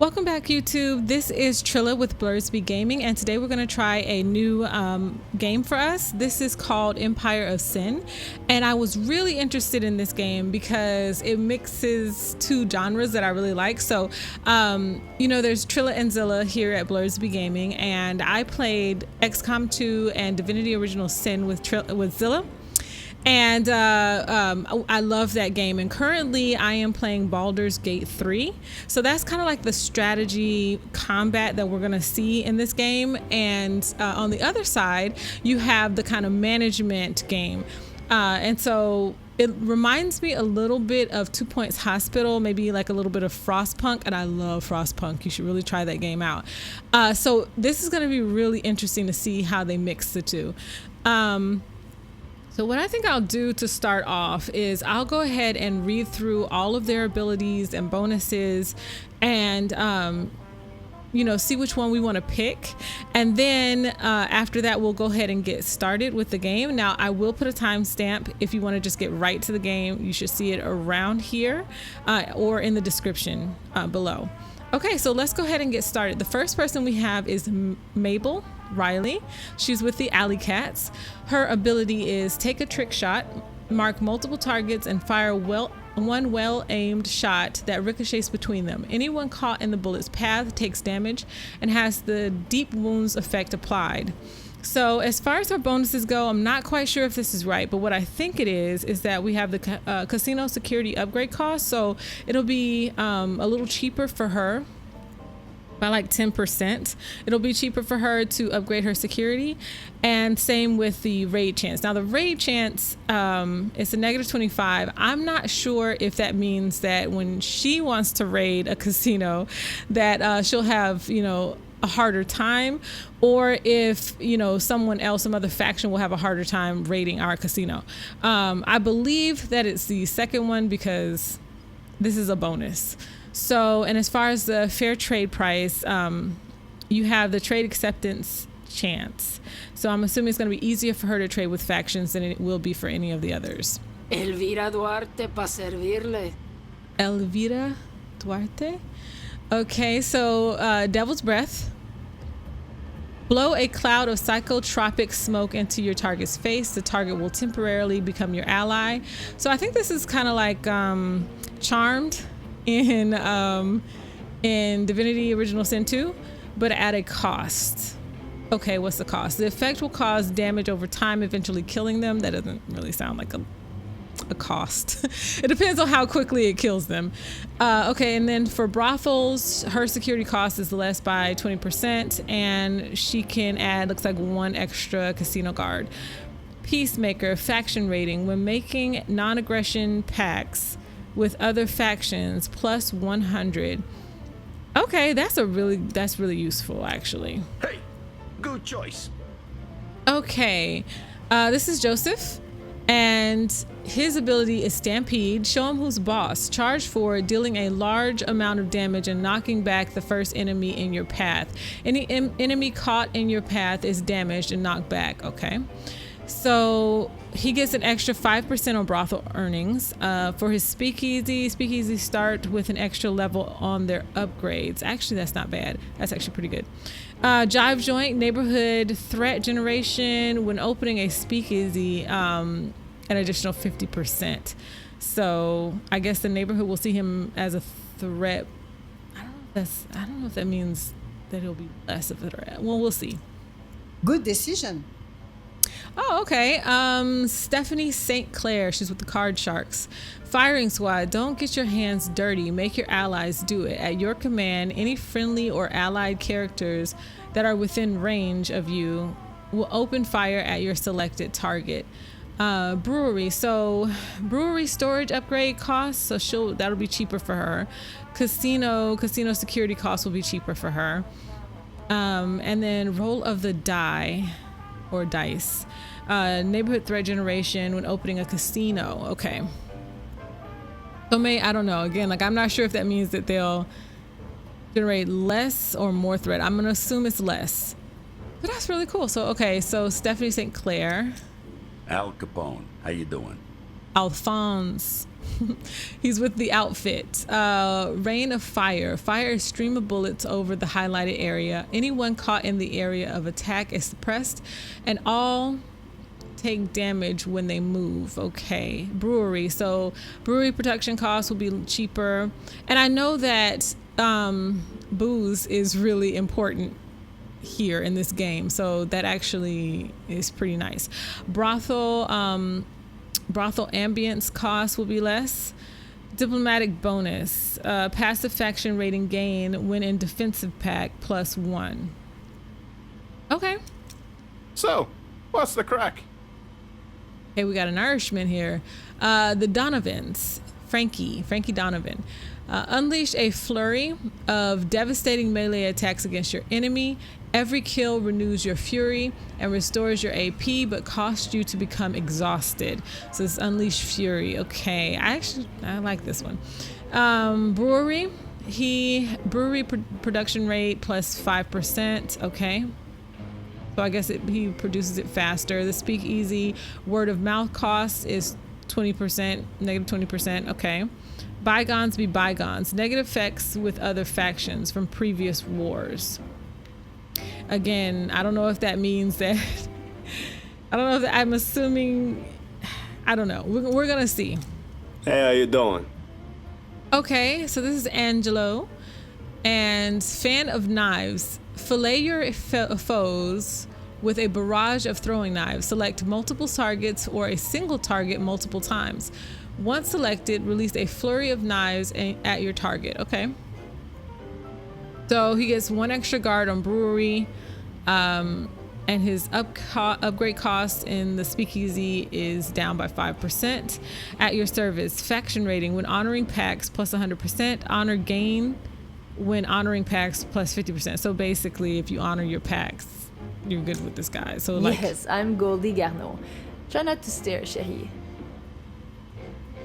Welcome back, YouTube. This is Trilla with Blerdsbgaming, and today we're going to try a new game for us. This is called Empire of Sin, and I was really interested in this game because it mixes two genres that I really like. So, you know, there's Trilla and Zilla here at Blerdsbgaming, and I played XCOM 2 and Divinity Original Sin with Zilla. And I love that game, and currently I am playing Baldur's Gate 3, so that's kind of like the strategy combat that we're gonna see in this game. And on the other side you have the kind of management game, and so it reminds me a little bit of 2 Points Hospital, maybe like a little bit of Frostpunk, and I love Frostpunk. You should really try that game out. So this is going to be really interesting to see how they mix the two. So what I think I'll do to start off is I'll go ahead and read through all of their abilities and bonuses, and you know, see which one we want to pick, and then after that we'll go ahead and get started with the game. Now I will put a timestamp if you want to just get right to the game. You should see it around here or in the description below. Okay, so let's go ahead and get started. The first person we have is Mabel Riley. She's with the Alley Cats. Her ability is take a trick shot, mark multiple targets, and fire one well-aimed shot that ricochets between them. Anyone caught in the bullet's path takes damage and has the deep wounds effect applied. So as far as her bonuses go, I'm not quite sure if this is right, but what I think it is that we have the casino security upgrade cost. So it'll be a little cheaper for her by like 10%. It'll be cheaper for her to upgrade her security, and same with the raid chance. Now the raid chance, it's a -25. I'm not sure if that means that when she wants to raid a casino that she'll have, you know, a harder time, or if, you know, someone else, some other faction will have a harder time raiding our casino. I believe that it's the second one because this is a bonus. So, and as far as the fair trade price, you have the trade acceptance chance. So I'm assuming it's going to be easier for her to trade with factions than it will be for any of the others. Elvira Duarte pa servirle. Elvira Duarte? Okay, so Devil's Breath. Blow a cloud of psychotropic smoke into your target's face. The target will temporarily become your ally. So I think this is kind of like Charmed in Divinity Original Sin 2, but at a cost. Okay, what's the cost? The effect will cause damage over time, eventually killing them. That doesn't really sound like a cost. It depends on how quickly it kills them. Okay, and then for brothels, her security cost is less by 20%, and she can add, looks like, 1 extra casino guard. Peacemaker, faction rating. When making non-aggression pacts with other factions, plus 100. Okay, that's really useful, actually. Hey, good choice. Okay, this is Joseph, and his ability is Stampede. Show him who's boss. Charge for dealing a large amount of damage and knocking back the first enemy in your path. Any enemy caught in your path is damaged and knocked back. Okay, so he gets an extra 5% on brothel earnings. For his speakeasy start with an extra level on their upgrades. Actually, that's not bad. That's actually pretty good. Jive joint, neighborhood threat generation. When opening a speakeasy, an additional 50%. So I guess the neighborhood will see him as a threat. I don't know if that means that he'll be less of a threat. Well, we'll see. Good decision. Oh, okay. Stephanie St. Clair, she's with the Card Sharks. Firing squad, don't get your hands dirty. Make your allies do it. At your command, any friendly or allied characters that are within range of you will open fire at your selected target. Brewery, so brewery storage upgrade costs, so that'll be cheaper for her. Casino security costs will be cheaper for her. And then roll of the die or dice. Neighborhood threat generation when opening a casino. Okay. So I don't know. Again, like, I'm not sure if that means that they'll generate less or more threat. I'm gonna assume it's less. But that's really cool. So okay, so Stephanie St. Clair. Al Capone, how you doing? Alphonse. He's with the outfit. Rain of fire. Fire a stream of bullets over the highlighted area. Anyone caught in the area of attack is suppressed, and all take damage when they move. Okay. Brewery. So brewery production costs will be cheaper. And I know that booze is really important here in this game, so that actually is pretty nice. Brothel ambience costs will be less. Diplomatic bonus, passive faction rating gain when in defensive pack +1. Okay. So, what's the crack? Okay, we got an Irishman here. The Donovans, Frankie Donovan. Unleash a flurry of devastating melee attacks against your enemy. Every kill renews your fury and restores your AP, but costs you to become exhausted. So it's Unleash Fury. Okay, I like this one. Brewery. Brewery production rate +5%. Okay. So I guess he produces it faster. The Speakeasy word of mouth cost is 20%, -20%. Okay. Bygones be bygones. Negative effects with other factions from previous wars. Again, I don't know if that means that. I'm assuming. I don't know. We're gonna see. Hey, how you doing? Okay, so this is Angelo, and fan of knives. Fillet your foes with a barrage of throwing knives. Select multiple targets or a single target multiple times. Once selected, release a flurry of knives at your target. Okay. So he gets 1 extra guard on brewery, and his upgrade cost in the Speakeasy is down by 5%. At your service, faction rating when honoring packs +100%. Honor gain when honoring packs +50%. So basically, if you honor your packs, you're good with this guy. So like, yes, I'm Goldie Garneau. Try not to stare, chérie.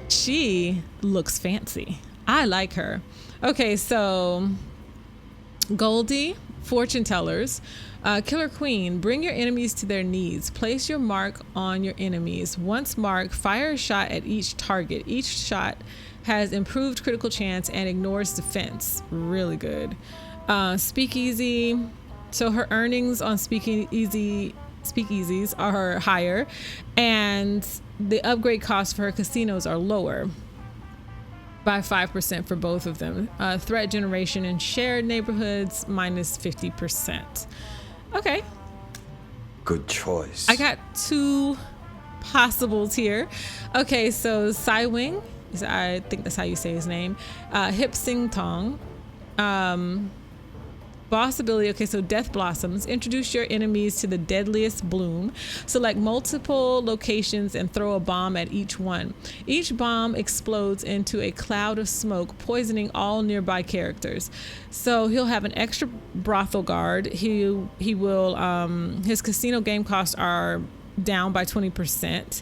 She looks fancy. I like her. Okay, so Goldie, fortune tellers. Killer Queen, bring your enemies to their knees. Place your mark on your enemies. Once marked, fire a shot at each target. Each shot has improved critical chance and ignores defense. Really good. Speakeasy. So her earnings on speakeasies are higher, and the upgrade costs for her casinos are lower by 5% for both of them. Threat generation in shared neighborhoods -50%. Okay. Good choice. I got 2 possibles here. Okay, so Cywing, I think that's how you say his name. Hip Sing Tong. Boss ability. Okay, so Death Blossoms. Introduce your enemies to the deadliest bloom. Select multiple locations and throw a bomb at each one. Each bomb explodes into a cloud of smoke, poisoning all nearby characters. So he'll have an extra brothel guard. He will his casino game costs are down by 20%.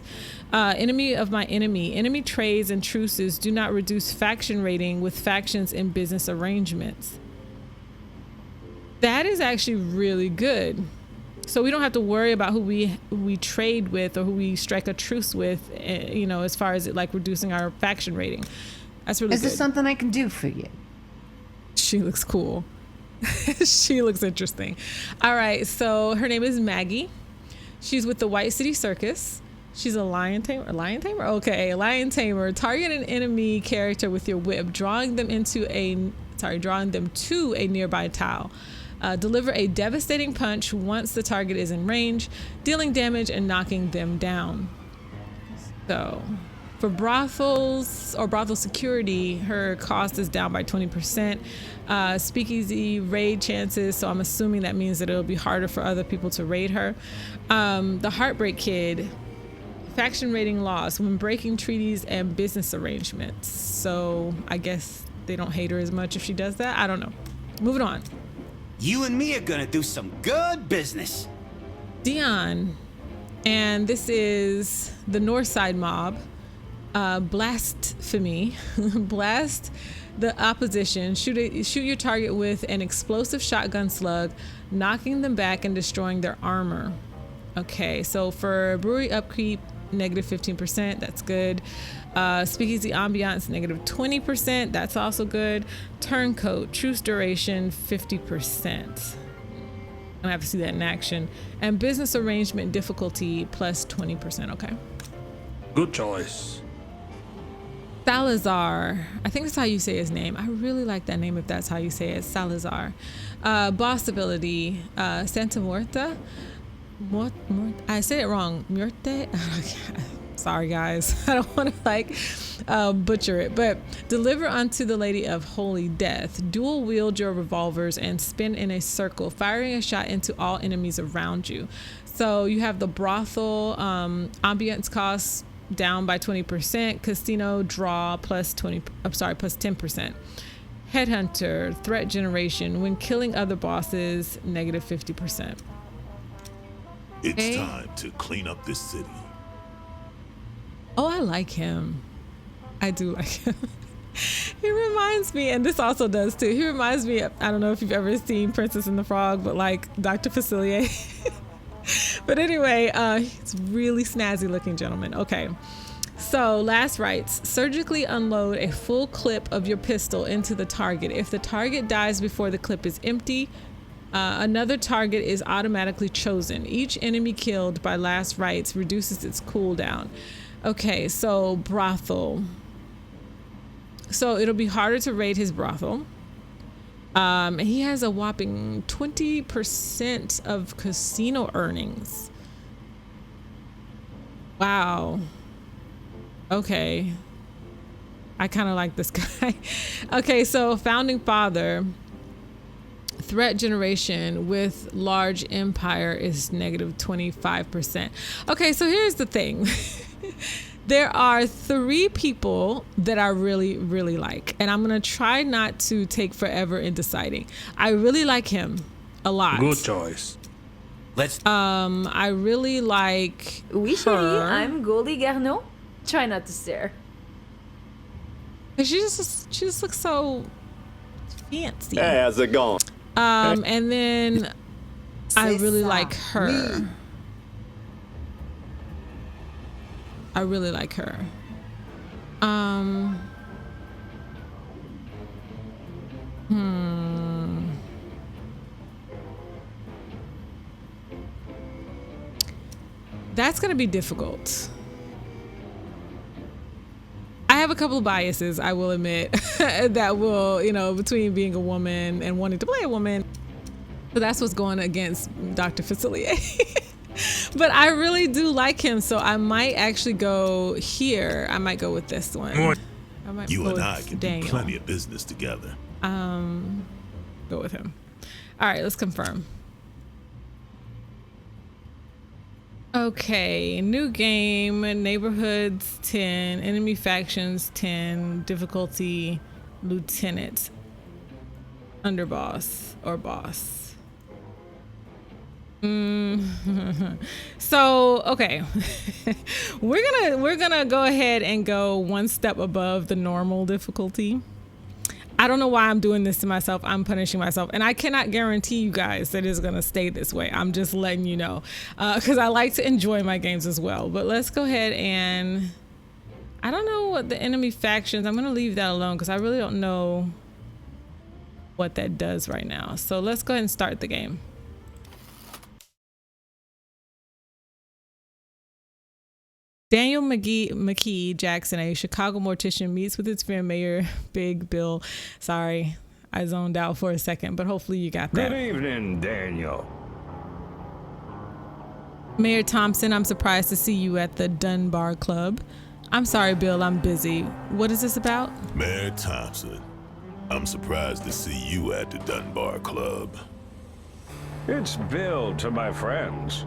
Enemy of my enemy. Enemy trades and truces do not reduce faction rating with factions in business arrangements. That is actually really good. So we don't have to worry about who we trade with or who we strike a truce with, you know, as far as it like reducing our faction rating. That's really good. Is this something I can do for you? She looks cool. She looks interesting. All right, so her name is Maggie. She's with the White City Circus. She's a lion tamer. A lion tamer? Okay, a lion tamer. Target an enemy character with your whip, drawing them to a nearby tile. Deliver a devastating punch once the target is in range, dealing damage and knocking them down. So for brothels or brothel security, her cost is down by 20%. Speakeasy raid chances, so I'm assuming that means that it'll be harder for other people to raid her. The Heartbreak Kid, faction rating loss when breaking treaties and business arrangements. So I guess they don't hate her as much if she does that. I don't know. Moving on. You and me are gonna do some good business. Dion, and this is the Northside Mob. Blasphemy. Blast the opposition. Shoot your target with an explosive shotgun slug, knocking them back and destroying their armor. Okay, so for brewery upkeep negative 15%. That's good. Speakeasy ambiance, negative 20%. That's also good. Turncoat, truce duration, 50%. I'm gonna have to see that in action. And business arrangement difficulty plus 20%. Okay. Good choice. Salazar, I think that's how you say his name. I really like that name if that's how you say it. Salazar. Boss ability, Santa Muerta. I said it wrong. Muerte. Sorry guys, I don't want to like butcher it, but deliver unto the Lady of Holy Death. Dual wield your revolvers and spin in a circle, firing a shot into all enemies around you. So you have the brothel, ambience costs down by 20%, casino draw plus 10%. Headhunter, threat generation, when killing other bosses, negative 50%. It's time to clean up this city. Oh, I like him. I do like him. He reminds me, and this also does too, he reminds me of, I don't know if you've ever seen Princess and the Frog, but like Dr. Facilier. But anyway, he's really snazzy looking gentleman. Okay. So last rites, surgically unload a full clip of your pistol into the target. If the target dies before the clip is empty, another target is automatically chosen. Each enemy killed by last rites reduces its cooldown. Okay, so brothel. So it'll be harder to raid his brothel. He has a whopping 20% of casino earnings. Wow. Okay. I kind of like this guy. Okay, so founding father. Threat generation with large empire is negative 25%. Okay, so here's the thing. There are 3 people that I really, really like, and I'm gonna try not to take forever in deciding. I really like him a lot. Good choice. I really like Oui, chérie, I'm Goldie Garneau. Try not to stare. She just looks so fancy. Hey, how's it going? And then I really like her. I really like her. That's gonna be difficult. I have a couple of biases, I will admit, that will, you know, between being a woman and wanting to play a woman. So that's what's going against Dr. Facilier. But I really do like him, so I might actually go here. I might go with this one. I might You go and with I can Daniel. do plenty of business together. Go with him. All right, let's confirm. Okay, new game, neighborhoods 10, enemy factions 10, difficulty lieutenant, underboss or boss. So okay, we're gonna go ahead and go one step above the normal difficulty. I don't know why I'm doing this to myself. I'm punishing myself, and I cannot guarantee you guys that it's gonna stay this way. I'm just letting you know, because I like to enjoy my games as well. But let's go ahead and, I don't know what the enemy factions, I'm gonna leave that alone because I really don't know what that does right now. So let's go ahead and start the game. Daniel McKee Jackson, a Chicago mortician, meets with his friend Mayor Big Bill. Sorry, I zoned out for a second, but hopefully you got that. Good evening, Daniel. Mayor Thompson, I'm surprised to see you at the Dunbar Club. I'm sorry, Bill, I'm busy. What is this about? Mayor Thompson, I'm surprised to see you at the Dunbar Club. It's Bill to my friends.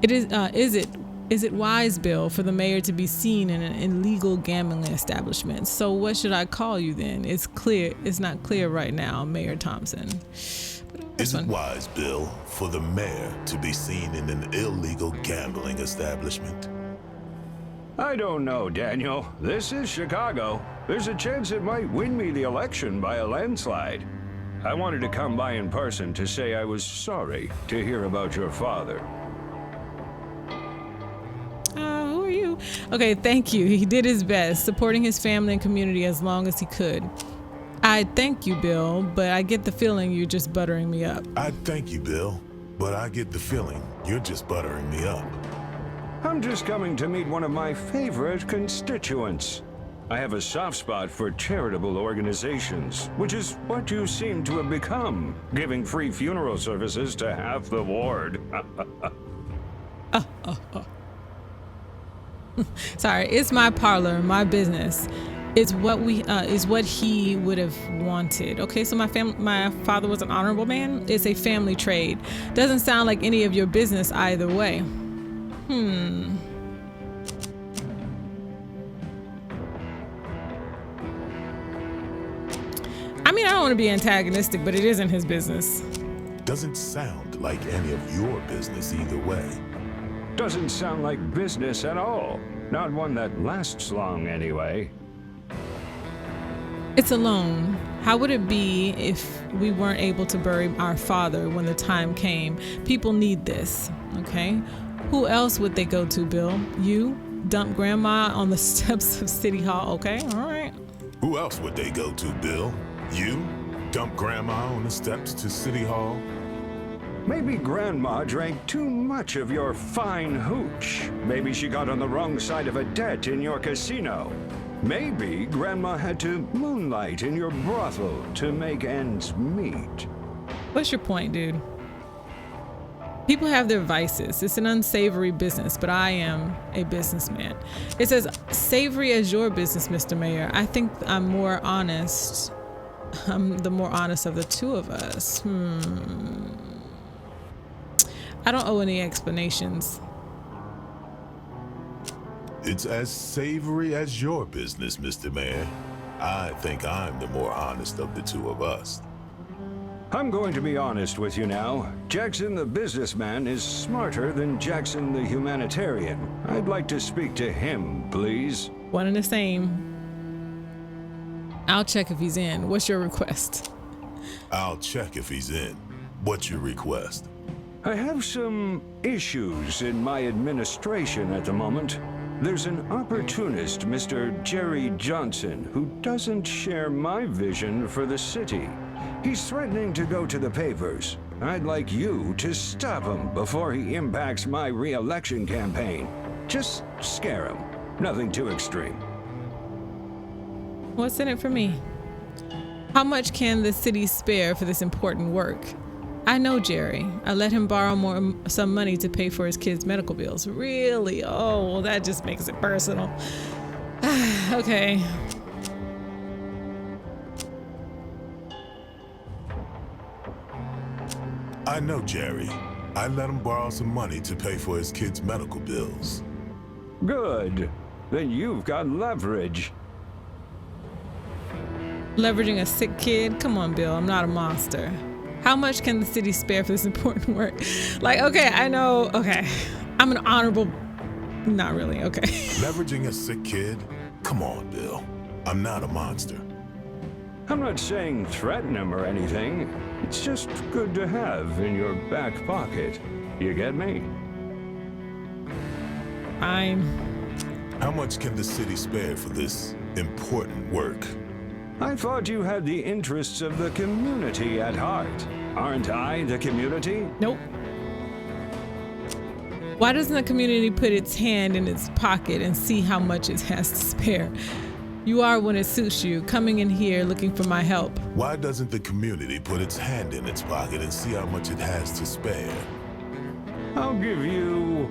It is it wise, Bill, for the mayor to be seen in an illegal gambling establishment? So what should I call you then? It's not clear right now, Mayor Thompson. Is it wise, Bill, for the mayor to be seen in an illegal gambling establishment? I don't know, Daniel. This is Chicago. There's a chance it might win me the election by a landslide. I wanted to come by in person to say I was sorry to hear about your father. Okay, thank you. He did his best, supporting his family and community as long as he could. I thank you, Bill, but I get the feeling you're just buttering me up. I thank you, Bill, but I get the feeling you're just buttering me up. I'm just coming to meet one of my favorite constituents. I have a soft spot for charitable organizations, which is what you seem to have become, giving free funeral services to half the ward. Sorry, it's my parlor, my business. It's what he would have wanted. Okay, so my father was an honorable man. It's a family trade. Doesn't sound like any of your business either way. I mean, I don't want to be antagonistic, but it isn't his business. Doesn't sound like any of your business either way. Doesn't sound like business at all. Not one that lasts long, anyway. It's a loan. How would it be if we weren't able to bury our father when the time came? People need this, okay? Who else would they go to, Bill? You? Dump Grandma on the steps of City Hall, okay? All right. Who else would they go to, Bill? You? Dump Grandma on the steps to City Hall? Maybe Grandma drank too much of your fine hooch. Maybe she got on the wrong side of a debt in your casino. Maybe Grandma had to moonlight in your brothel to make ends meet. What's your point, dude? People have their vices. It's an unsavory business, but I am a businessman. It says, savory as your business, Mr. Mayor. I think I'm more honest. I'm the more honest of the two of us. I don't owe any explanations. It's as savory as your business, Mr. Mayor. I think I'm the more honest of the two of us. I'm going to be honest with you now. Jackson the businessman is smarter than Jackson the humanitarian. I'd like to speak to him, please. One and the same. I'll check if he's in. What's your request? I'll check if he's in. What's your request? I have some issues in my administration at the moment. There's an opportunist, Mr. Jerry Johnson, who doesn't share my vision for the city. He's threatening to go to the papers. I'd like you to stop him before he impacts my re-election campaign. Just scare him. Nothing too extreme. What's in it for me? How much can the city spare for this important work? I know Jerry. I let him borrow some money to pay for his kids' medical bills. Really? Oh, well, that just makes it personal. Okay. I know Jerry. I let him borrow some money to pay for his kids' medical bills. Good. Then you've got leverage. Leveraging a sick kid? Come on, Bill. I'm not a monster. How much can the city spare for this important work? Like, okay, I know. Okay. I'm an honorable... Not really. Okay. Leveraging a sick kid? Come on, Bill. I'm not a monster. I'm not saying threaten him or anything. It's just good to have in your back pocket. You get me? How much can the city spare for this important work? I thought you had the interests of the community at heart. Aren't I the community? Nope. Why doesn't the community put its hand in its pocket and see how much it has to spare? You are when it suits you, coming in here looking for my help. Why doesn't the community put its hand in its pocket and see how much it has to spare? I'll give you...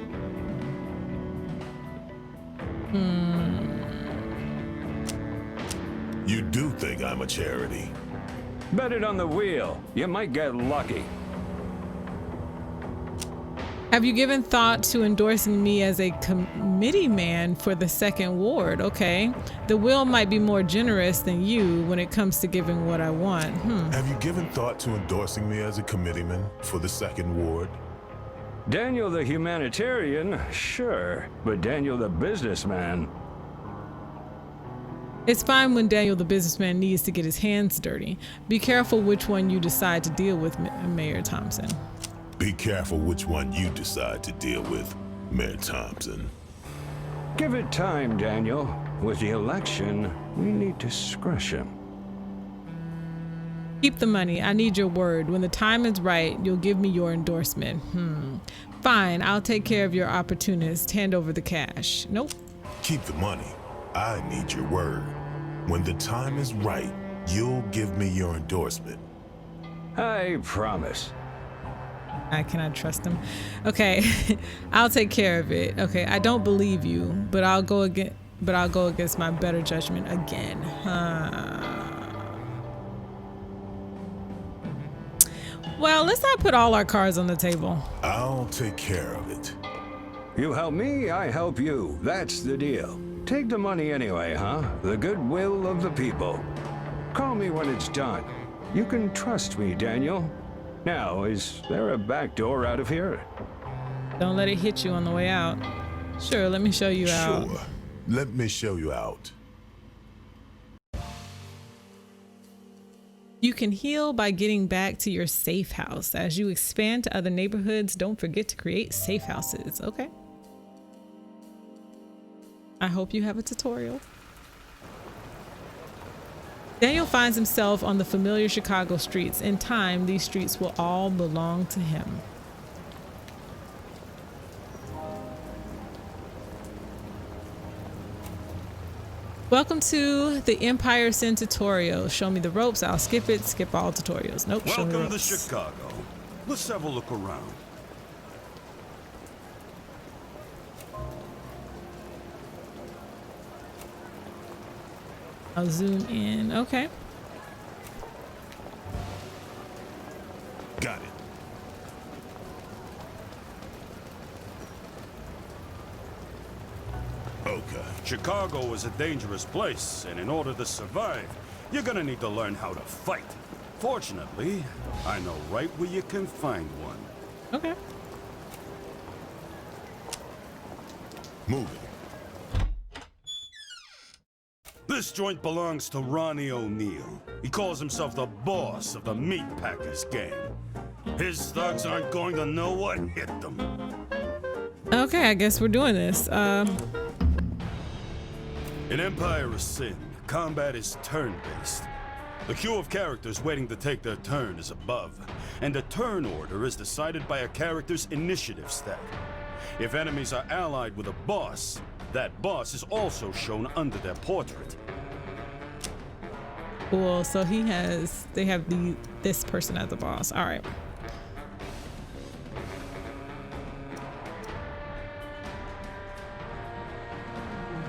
You do think I'm a charity? Bet it on the wheel. You might get lucky. Have you given thought to endorsing me as a committee man for the second ward? Okay. The will might be more generous than you when it comes to giving what I want. Have you given thought to endorsing me as a committeeman for the second ward? Daniel the humanitarian, sure. But Daniel the businessman... It's fine when Daniel the businessman needs to get his hands dirty. Be careful which one you decide to deal with, Mayor Thompson. Be careful which one you decide to deal with, Mayor Thompson. Give it time, Daniel. With the election, we need discretion. Keep the money. I need your word. When the time is right, you'll give me your endorsement. Fine, I'll take care of your opportunist. Hand over the cash. Nope. Keep the money. I need your word. When the time is right, you'll give me your endorsement. I promise. I cannot trust him. Okay, I'll take care of it. Okay, I don't believe you, but I'll go against my better judgment again. Well, let's not put all our cards on the table. I'll take care of it. You help me, I help you. That's the deal. Take the money anyway, huh? The goodwill of the people. Call me when it's done. You can trust me, Daniel. Now, is there a back door out of here? Don't let it hit you on the way out. Sure, let me show you out. Sure. Let me show you out. You can heal by getting back to your safe house. As you expand to other neighborhoods, don't forget to create safe houses. Okay. I hope you have a tutorial. Daniel finds himself on the familiar Chicago streets. In time, these streets will all belong to him. Welcome to the Empire of Sin tutorial. Show me the ropes, I'll skip it. Skip all tutorials. Nope. Welcome to Chicago. Let's have a look around. I'll zoom in. Okay. Got it. Okay. Chicago is a dangerous place, and in order to survive, you're gonna need to learn how to fight. Fortunately, I know right where you can find one. Okay. Moving. This joint belongs to Ronnie O'Neal. He calls himself the boss of the Meat Packers gang. His thugs aren't going to know what hit them. Okay, I guess we're doing this. In Empire of Sin, combat is turn-based. The queue of characters waiting to take their turn is above, and the turn order is decided by a character's initiative stat. If enemies are allied with a boss, that boss is also shown under their portrait. Cool. So they have this person as a boss. All right.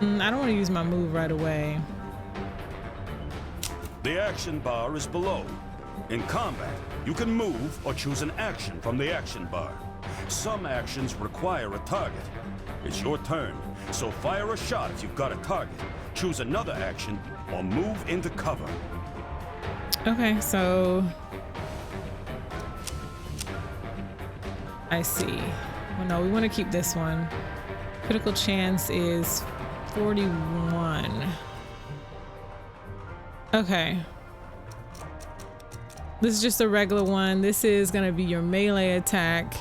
I don't want to use my move right away. The action bar is below. In combat, you can move or choose an action from the action bar. Some actions require a target. It's your turn, so fire a shot if you've got a target. Choose another action or move into cover. Okay, so I see. Well, no, we want to keep this one. Critical chance is 41. Okay. This is just a regular one. This is gonna be your melee attack.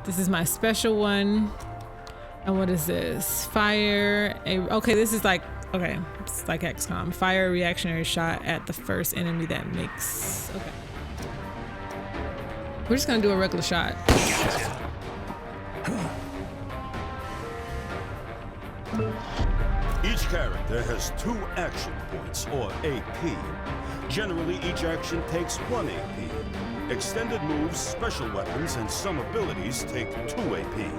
This is my special one. And what is this? Okay, this is like, okay, it's like XCOM. Fire a reactionary shot at the first enemy that makes, okay. We're just gonna do a regular shot. Each character has 2 action points, or AP. Generally, each action takes 1 AP. Extended moves, special weapons, and some abilities take 2 AP.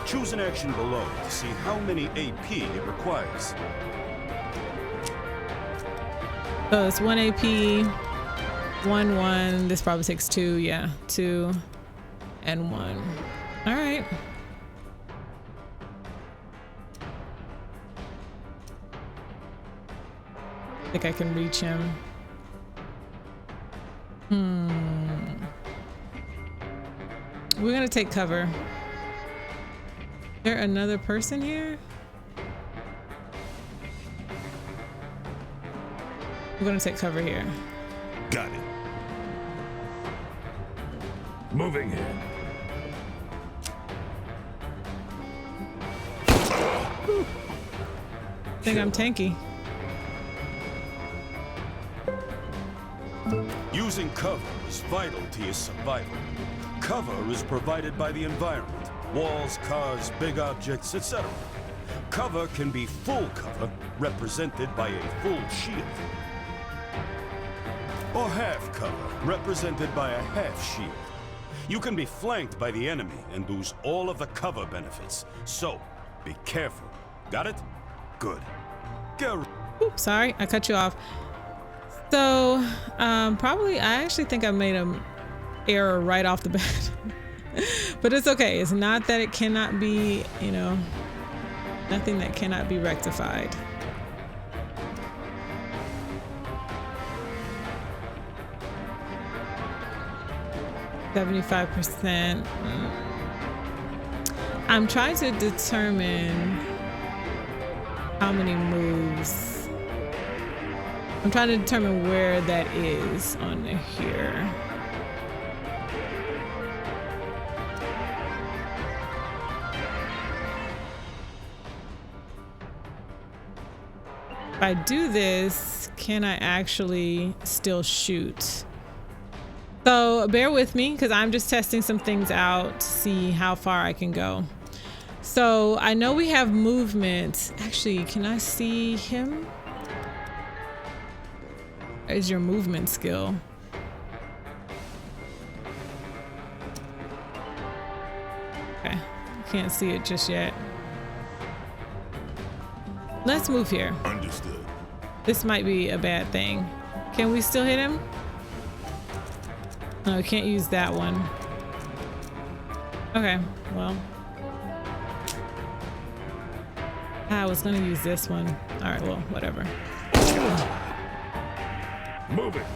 Choose an action below to see how many AP it requires. So it's 1 AP, 1. This probably takes 2, yeah. 2 and 1. All right. I think I can reach him. We're gonna take cover. Is there another person here? We're gonna take cover here. Got it. Moving in. think I'm tanky. Using cover is vital to your survival. Cover is provided by the environment. Walls, cars, big objects, etc. Cover can be full cover, represented by a full shield. Or half cover, represented by a half shield. You can be flanked by the enemy and lose all of the cover benefits. So, be careful. Got it? Good. Oops, sorry, I cut you off. So, probably, I actually think I made an error right off the bat. But it's okay. It's not that it cannot be, you know, nothing that cannot be rectified. %. I'm trying to determine how many moves. I'm trying to determine where that is on here. If I do this, can I actually still shoot? So bear with me because I'm just testing some things out to see how far I can go. So I know we have movement. Actually, can I see him? Is your movement skill? Okay, can't see it just yet. Let's move here. Understood. This might be a bad thing. Can we still hit him? No, we can't use that one. Okay, well. I was gonna use this one. All right, well, whatever. Move it.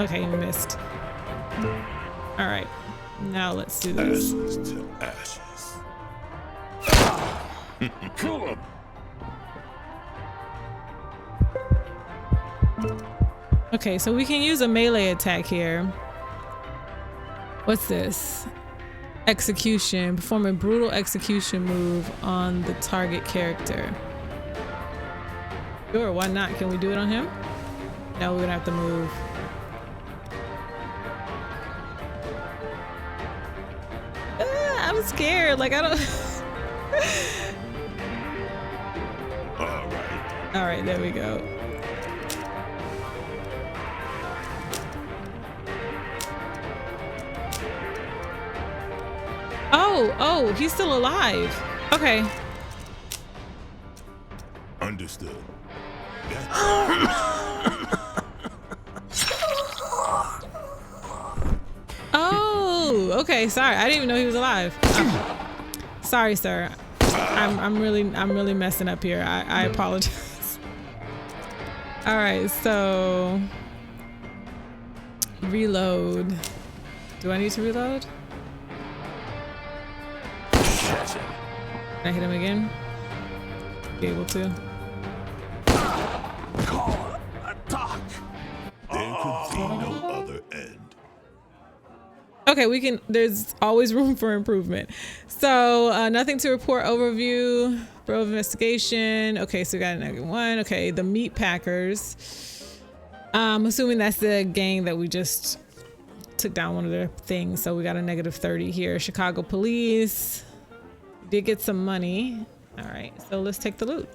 Okay, you missed. All right, now let's do this. Ashes to ashes. Kill him. Okay, so we can use a melee attack here. What's this? Execution. Perform a brutal execution move on the target character. Sure, why not? Can we do it on him? No, we're gonna have to move. I'm scared. Like, I don't... All right, there we go. Oh, he's still alive. Okay. Understood. Oh, okay. Sorry, I didn't even know he was alive. Sorry, sir. I'm really messing up here. I apologize. All right, so reload. Do I need to reload? Can I hit him again? Be able to. There could be no other end. Okay, we can. There's always room for improvement. So nothing to report. Overview. Bureau of Investigation. Okay, so we got a -1. Okay, the Meat Packers. I'm assuming that's the gang that we just took down one of their things. So we got a -30 here. Chicago Police. Did get some money. All right, so let's take the loot.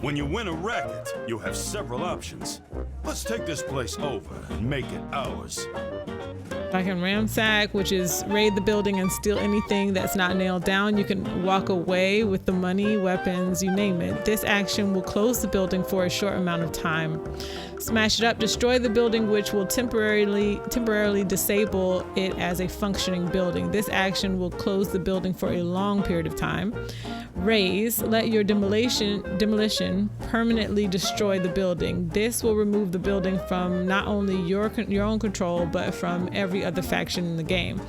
When you win a racket, you have several options. Let's take this place over and make it ours. I can ransack, which is raid the building and steal anything that's not nailed down. You can walk away with the money, weapons, you name it. This action will close the building for a short amount of time. Smash it up, destroy the building, which will temporarily disable it as a functioning building. This action will close the building for a long period of time. Raise, let your demolition permanently destroy the building. This will remove the building from not only your own control, but from every other faction in the game.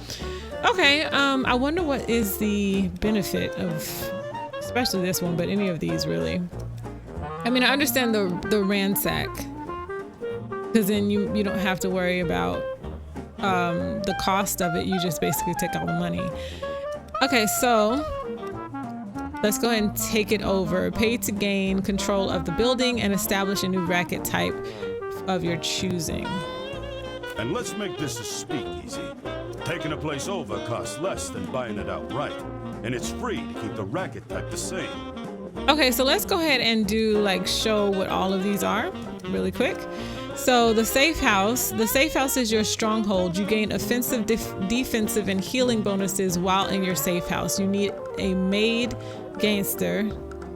Okay, I wonder what is the benefit of, especially this one, but any of these really. I mean, I understand the ransack, because then you don't have to worry about the cost of it. You just basically take all the money. Okay, so let's go ahead and take it over. Pay to gain control of the building and establish a new racket type of your choosing. And let's make this a speakeasy. Taking a place over costs less than buying it outright, and it's free to keep the racket type the same. Okay, so let's go ahead and do like show what all of these are really quick. So the safe house is your stronghold. You gain offensive, defensive, and healing bonuses while in your safe house. You need a maid gangster,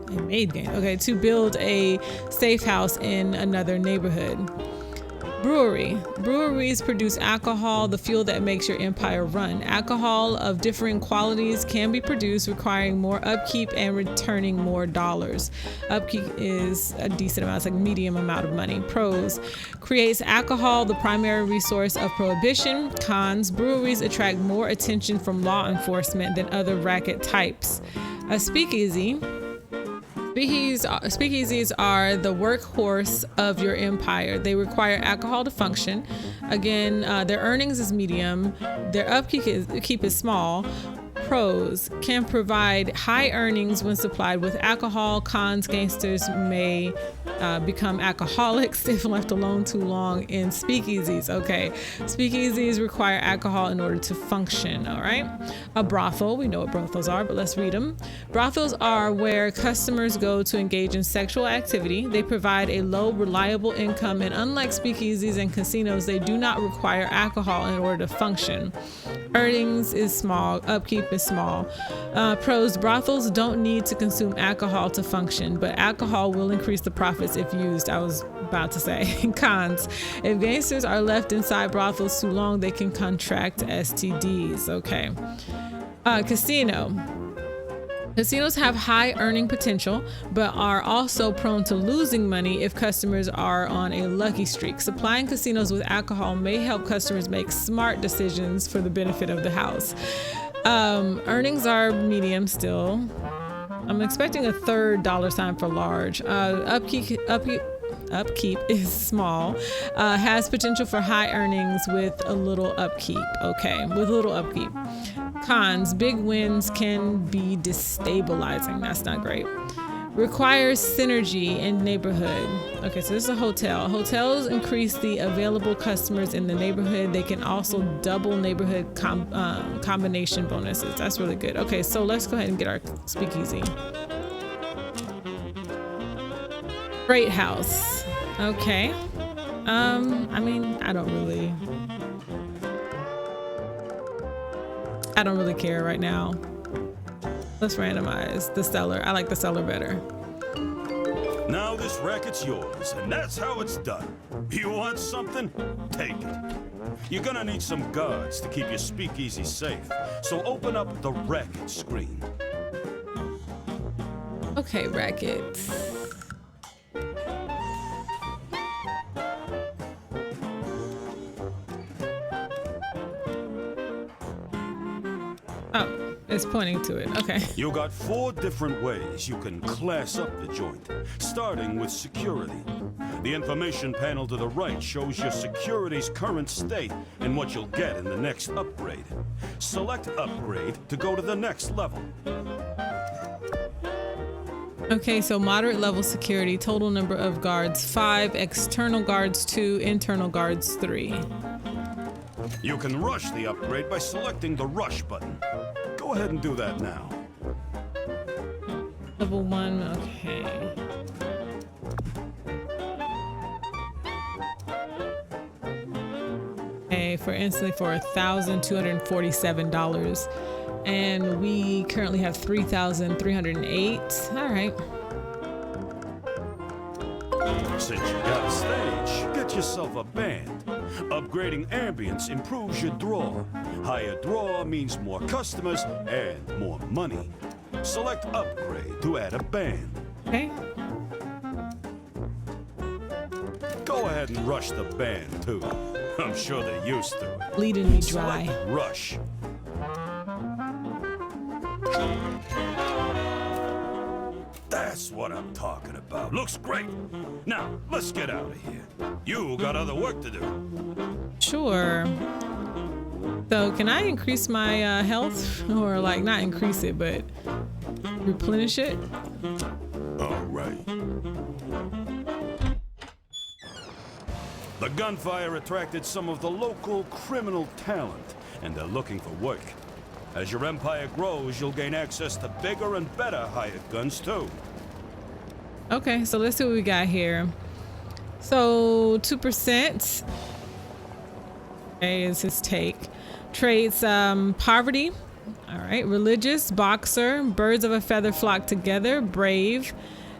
to build a safe house in another neighborhood. Breweries produce alcohol, the fuel that makes your empire run. Alcohol of differing qualities can be produced, requiring more upkeep and returning more dollars. Upkeep is a decent amount, it's like medium amount of money. Pros: creates alcohol, the primary resource of prohibition. Cons: breweries attract more attention from law enforcement than other racket types. A speakeasy. Speakeasies are the workhorse of your empire. They require alcohol to function. Again, their earnings is medium. Their upkeep is small. Pros: can provide high earnings when supplied with alcohol. Cons: gangsters may become alcoholics if left alone too long in speakeasies. Okay, speakeasies require alcohol in order to function. All right. A brothel, we know what brothels are, but let's read them. Brothels are where customers go to engage in sexual activity. They provide a low, reliable income, and unlike speakeasies and casinos, they do not require alcohol in order to function. Earnings is small, upkeep is small. Pros: brothels don't need to consume alcohol to function, but alcohol will increase the profits if used. I was about to say. Cons: if gangsters are left inside brothels too long, they can contract STDs. Okay. Casinos have high earning potential, but are also prone to losing money if customers are on a lucky streak. Supplying casinos with alcohol may help customers make smart decisions for the benefit of the house. Earnings are medium still. I'm expecting a third $sign for large. Upkeep is small. Has potential for high earnings with a little upkeep. Okay, with little upkeep. Cons: big wins can be destabilizing. That's not great. Requires synergy in neighborhood. Okay, so this is a hotel. Hotels increase the available customers in the neighborhood. They can also double neighborhood combination bonuses. That's really good. Okay, so let's go ahead and get our speakeasy. Freight house. Okay. I mean, I don't really care right now. Let's randomize the seller. I like the seller better. Now this racket's yours, and that's how it's done. You want something? Take it. You're gonna need some guards to keep your speakeasy safe, so open up the racket screen. Okay, racket. Oh, it's pointing to it. Okay. You got 4 different ways you can class up the joint, starting with security. The information panel to the right shows your security's current state and what you'll get in the next upgrade. Select upgrade to go to the next level. Okay, so moderate level security, total number of guards 5, external guards 2, internal guards 3. You can rush the upgrade by selecting the rush button. Go ahead and do that now. Level 1, okay. Okay, for instantly for $1,247. And we currently have 3,308. All right. Since you got a stage, get yourself a band. Upgrading ambience improves your draw. Higher draw means more customers and more money. Select upgrade to add a band. Okay. Go ahead and rush the band too. I'm sure they're used to it. Bleeding me dry. Select rush. That's what I'm talking about. Looks great. Now, let's get out of here. You got other work to do. Sure. So can I increase my health, or like not increase it, but replenish it? All right. The gunfire attracted some of the local criminal talent, and they're looking for work. As your empire grows, you'll gain access to bigger and better hired guns too. Okay, so let's see what we got here. So 2%. Okay, is his take. Traits, poverty. All right, religious, boxer, birds of a feather flock together, brave,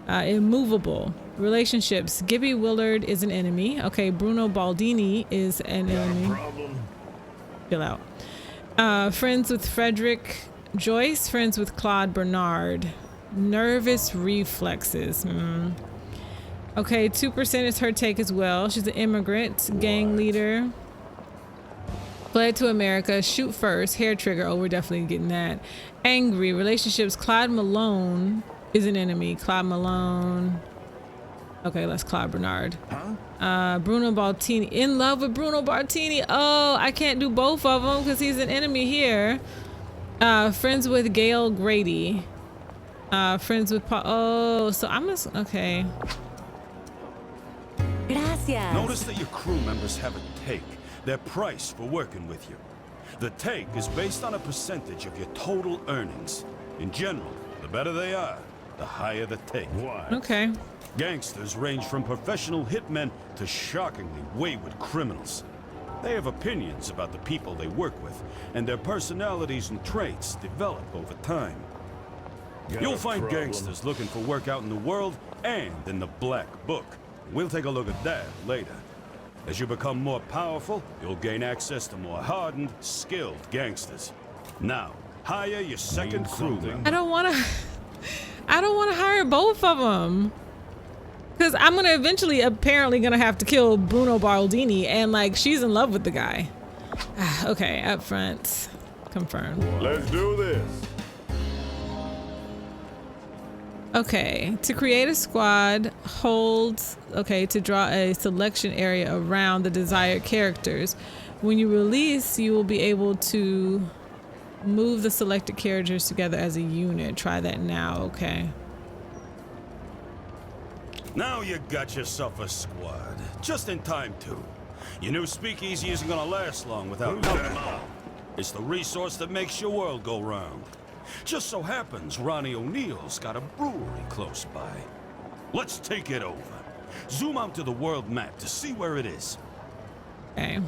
immovable. Relationships, Gibby Willard is an enemy. Okay, Bruno Baldini is an enemy. Chill out. Friends with Frederick Joyce, friends with Claude Bernard. Nervous reflexes. Okay, 2% is her take as well. She's an immigrant, gang leader. Fled to America, shoot first, hair trigger. Oh, we're definitely getting that. Angry, relationships, Claude Malone is an enemy. Claude Malone. Okay, that's Claude Bernard. Bruno Baltini, in love with Bruno Baltini. Oh, I can't do both of them because he's an enemy here. Friends with Gail Grady. Friends with Paul. Oh, so I'm just, okay. Gracias. Notice that your crew members have a take. Their price for working with you. The take is based on a percentage of your total earnings. In general, the better they are, the higher the take. What? Okay. Gangsters range from professional hitmen to shockingly wayward criminals. They have opinions about the people they work with, and their personalities and traits develop over time. You'll find gangsters looking for work out in the world and in the Black Book. We'll take a look at that later. As you become more powerful, you'll gain access to more hardened, skilled gangsters. Now, hire your second crew member. I don't want to hire both of them. Because I'm gonna eventually, apparently gonna have to kill Bruno Baldini, and like she's in love with the guy. Okay, up front, confirmed. Let's do this. Okay, to create a squad, hold, okay, to draw a selection area around the desired characters. When you release, you will be able to move the selected characters together as a unit. Try that now, okay. Now you got yourself a squad. Just in time, too. Your new speakeasy isn't gonna last long without alcohol. It's the resource that makes your world go round. Just so happens Ronnie O'Neill's got a brewery close by. Let's take it over. Zoom out to the world map to see where it is. Okay.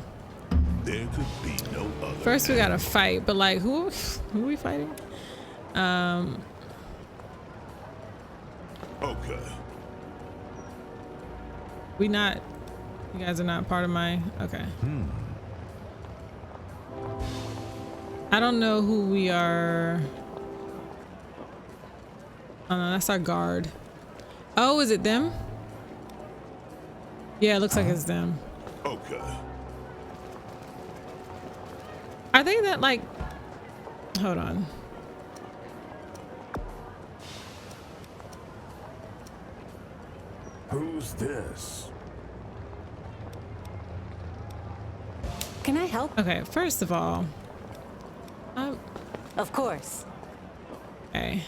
There could be no other. First we gotta fight, but like who are we fighting? Okay. You guys are not part of my, okay. I don't know who we are. Oh no, that's our guard. Oh, is it them? Yeah, it looks like it's them. Okay. Are they that like, hold on. Who's this? Can I help? Okay, first of all, Of course. okay.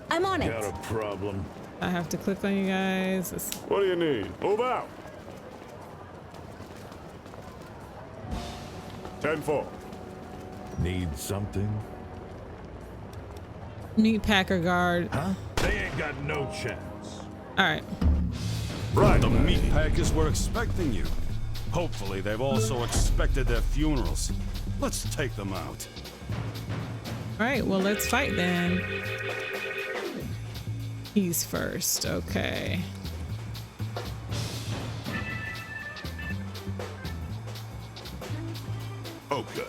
I'm on it. Got a problem? I have to click on you guys. What do you need? Move out. 10-4. Need something? Meat packer guard. Huh? They ain't got no chance. All right. Right. The meat packers were expecting you. Hopefully, they've also expected their funerals. Let's take them out. All right, well, let's fight then. He's first, okay. Okay.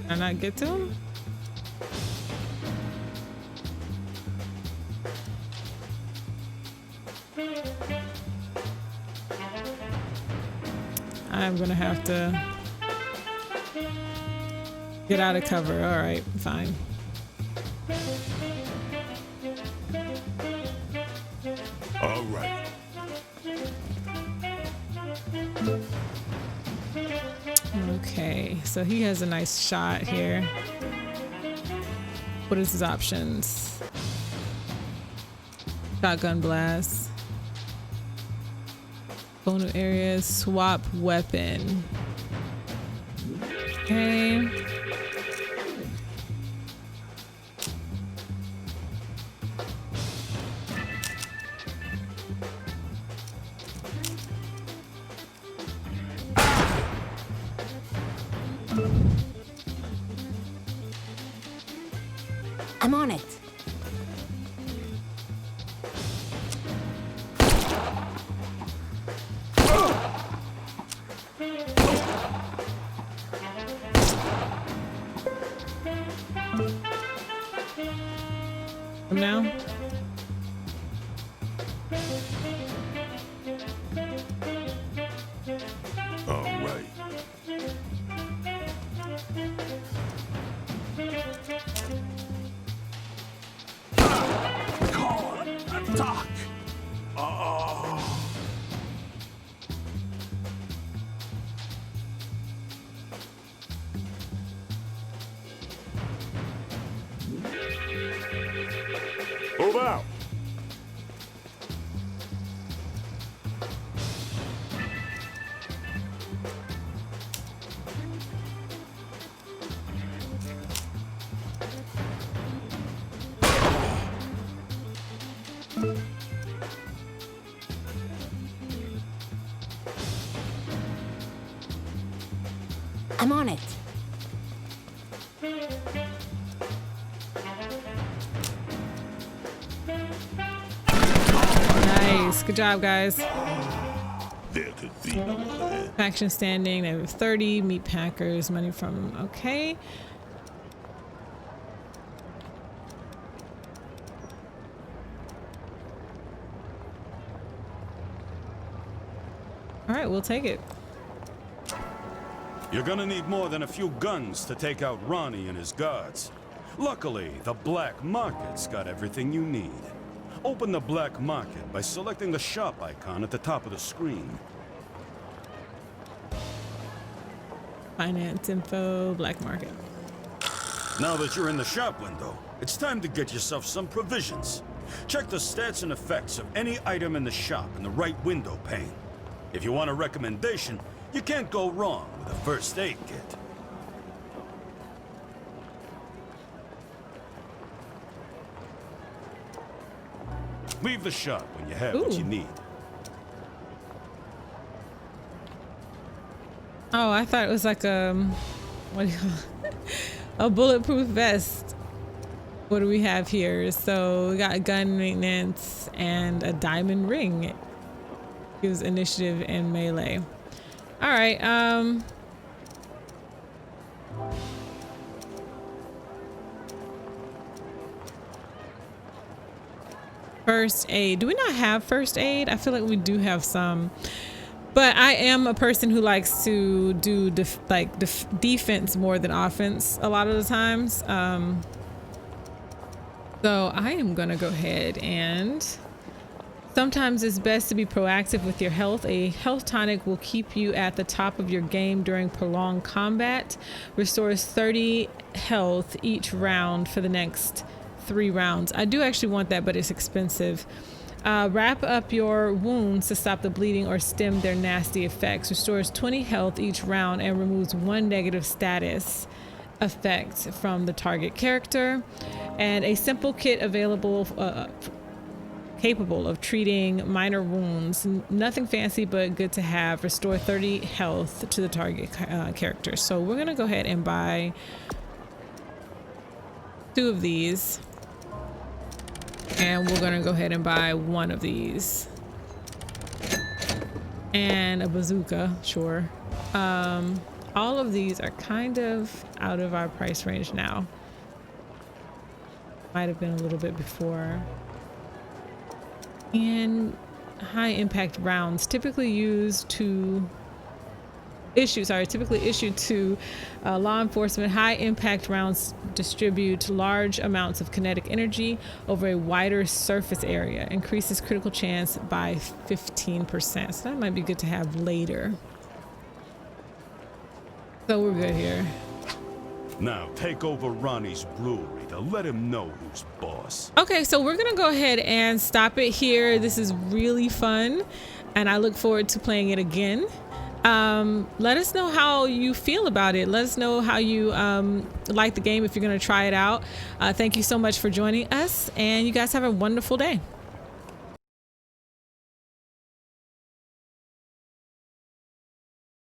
Can I not get to him? I'm gonna have to get out of cover. All right, fine. All right. Okay, so he has a nice shot here. What is his options? Shotgun blast. Bonus areas, swap weapon. Okay. I'm on it. From now? All right. Attack! Move out. I'm on it. Nice. Good job, guys. There could be no land. Faction standing. They have 30. Meat packers. Money from. Okay. All right, we'll take it. You're gonna need more than a few guns to take out Ronnie and his guards. Luckily, the black market's got everything you need. Open the black market by selecting the shop icon at the top of the screen. Finance info, black market. Now that you're in the shop window, it's time to get yourself some provisions. Check the stats and effects of any item in the shop in the right window pane. If you want a recommendation, you can't go wrong with a first aid kit. Leave the shop when you have what you need. Oh, I thought it was like what do you call it? A bulletproof vest. What do we have here? So we got gun maintenance and a diamond ring. Use initiative and melee. All right. First aid. Do we not have first aid? I feel like we do have some. But I am a person who likes to do defense more than offense a lot of the times. So I am gonna go ahead and sometimes it's best to be proactive with your health. A health tonic will keep you at the top of your game during prolonged combat. Restores 30 health each round for the next 3 rounds. I do actually want that, but it's expensive. Wrap up your wounds to stop the bleeding or stem their nasty effects. Restores 20 health each round and removes 1 negative status effect from the target character. And a simple kit available capable of treating minor wounds. Nothing fancy, but good to have. Restore 30 health to the target character. So we're gonna go ahead and buy 2 of these. And we're gonna go ahead and buy 1 of these. And a bazooka, sure. All of these are kind of out of our price range now. Might have been a little bit before. And high impact rounds typically used to typically issued to law enforcement. High impact rounds distribute large amounts of kinetic energy over a wider surface area. Increases critical chance by 15%. So that might be good to have later. So we're good here. Now take over Ronnie's brewery to let him know who's boss. Okay, so we're gonna go ahead and stop it here. This is really fun, and I look forward to playing it again. Let us know how you feel about it. Let us know how you like the game if you're gonna try it out. Thank you so much for joining us, and you guys have a wonderful day.